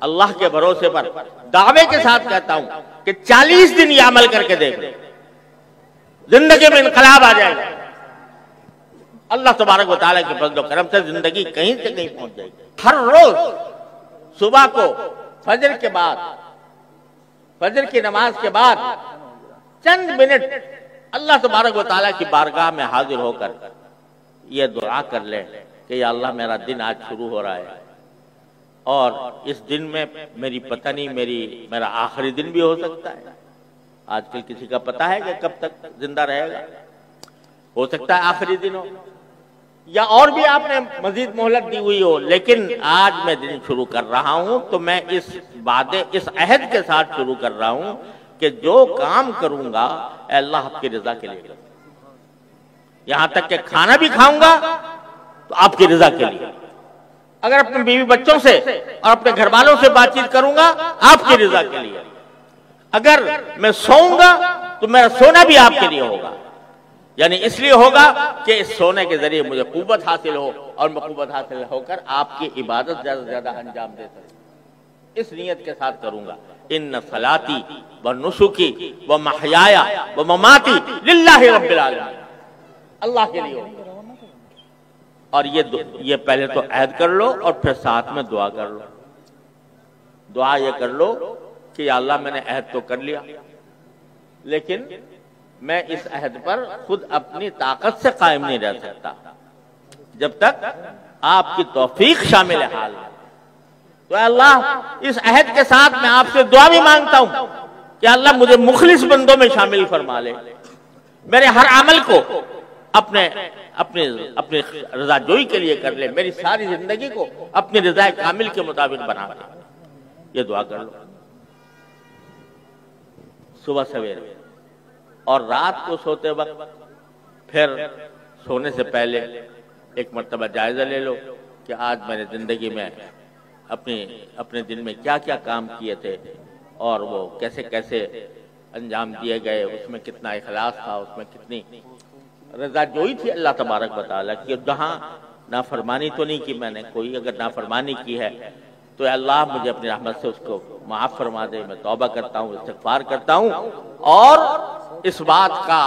اللہ کے بھروسے پر دعوے کے ساتھ کہتا ہوں کہ 40 دن یہ عمل کر کے دیکھ لیں، زندگی میں انقلاب آ جائے گا۔ اللہ تبارک و تعالیٰ کے فضل و کرم سے زندگی کہیں سے کہیں پہنچ جائے گی۔ ہر روز صبح کو فجر کے بعد، فجر کی نماز کے بعد چند منٹ اللہ تبارک و تعالیٰ کی بارگاہ میں حاضر ہو کر یہ دعا کر لیں کہ یا اللہ میرا دن آج شروع ہو رہا ہے، اور اس دن میں میری پتہ نہیں میرا آخری دن بھی ہو سکتا ہے۔ آج کل کسی کا پتہ ہے کہ کب تک زندہ رہے گا، ہو سکتا ہے آخری دن ہو یا اور بھی آپ نے مزید مہلت دی ہوئی ہو، لیکن آج میں دن شروع کر رہا ہوں تو میں اس عہد کے ساتھ شروع کر رہا ہوں کہ جو کام کروں گا اے اللہ آپ کی رضا کے لیے کروں گا، یہاں تک کہ کھانا بھی کھاؤں گا تو آپ کی رضا کے لیے، اگر اپنے بیوی بچوں سے اور اپنے گھر والوں سے بات چیت کروں گا آپ کی رضا کے لیے، اگر میں سوؤں گا تو میرا سونا بھی آپ کے لیے ہوگا، یعنی اس لیے ہوگا کہ اس سونے کے ذریعے مجھے قوت حاصل ہو اور میں قوت حاصل ہو کر آپ کی عبادت زیادہ سے زیادہ انجام دے سکوں، اس نیت کے ساتھ کروں گا۔ ان صلاتی و نسکی و محیایا و مماتی للہ رب العالمین، اللہ کے لیے ہوگا۔ اور یہ پہلے تو عہد کر لو اور پھر ساتھ میں دعا کر لو۔ دعا یہ کر لو کہ یا اللہ میں نے عہد تو کر لیا، لیکن میں اس عہد پر خود اپنی طاقت سے قائم نہیں رہ سکتا جب تک آپ کی توفیق شامل حال ہے۔ تو اے اللہ اس عہد کے ساتھ میں آپ سے دعا بھی مانگتا ہوں کہ اللہ مجھے مخلص بندوں میں شامل فرما لے، میرے ہر عمل کو اپنی رضا جوئی کے لیے کر لے، میری ساری زندگی کو اپنی رضا کامل کے مطابق بنا دے۔ یہ دعا کر لو صبح سویرے، اور رات کو سوتے وقت پھر سونے سے پہلے ایک مرتبہ جائزہ لے لو کہ آج میں نے زندگی میں اپنے دن میں کیا کیا کام کیے تھے اور وہ کیسے کیسے انجام دیے گئے، اس میں کتنا اخلاص تھا، اس میں کتنی رضا جوئی تھی اللہ تبارک و تعالیٰ کی، جہاں نافرمانی تو نہیں کی میں نے کوئی، اگر نافرمانی کی ہے تو اے اللہ مجھے اپنی رحمت سے اس کو معاف فرما دے، میں توبہ کرتا ہوں، استغفار کرتا ہوں، اور اس بات کا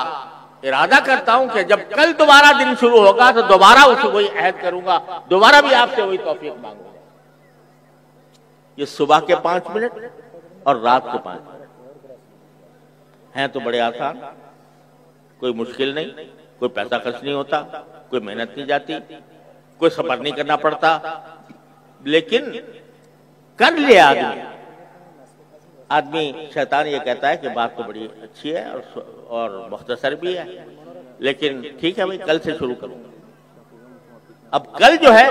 ارادہ کرتا ہوں کہ جب کل دوبارہ دن شروع ہوگا تو دوبارہ اسے وہی عہد کروں گا، دوبارہ بھی آپ سے وہی توفیق مانگوں گا۔ یہ صبح کے 5 منٹ اور رات کے 5 منٹ ہیں تو بڑے آسان، کوئی مشکل نہیں، کوئی پیسہ خرچ نہیں ہوتا، کوئی محنت نہیں جاتی، کوئی سفر نہیں کرنا پڑتا، لیکن کر لیا آدمی شیطان یہ کہتا ہے کہ بات تو بڑی اچھی ہے اور مختصر بھی ہے، لیکن ٹھیک ہے بھائی کل سے شروع کروں گا۔ اب کل جو ہے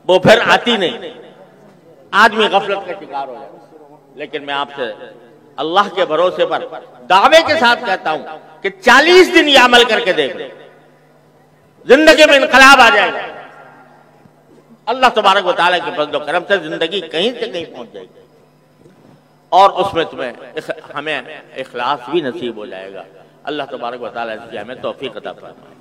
وہ پھر آتی نہیں، آدمی غفلت کا شکار ہو جاتا ہے۔ لیکن میں آپ سے اللہ کے بھروسے پر دعوے کے ساتھ کہتا ہوں کہ 40 دن یہ عمل کر کے دیکھ لیں، زندگی میں انقلاب آ جائے گا۔ اللہ تبارک و تعالیٰ کے فضل و کرم سے زندگی کہیں سے کہیں پہنچ جائے گی، اور اس میں ہمیں اخلاص بھی نصیب ہو جائے گا۔ اللہ تبارک و تعالیٰ اس کی ہمیں توفیق عطا فرمائے۔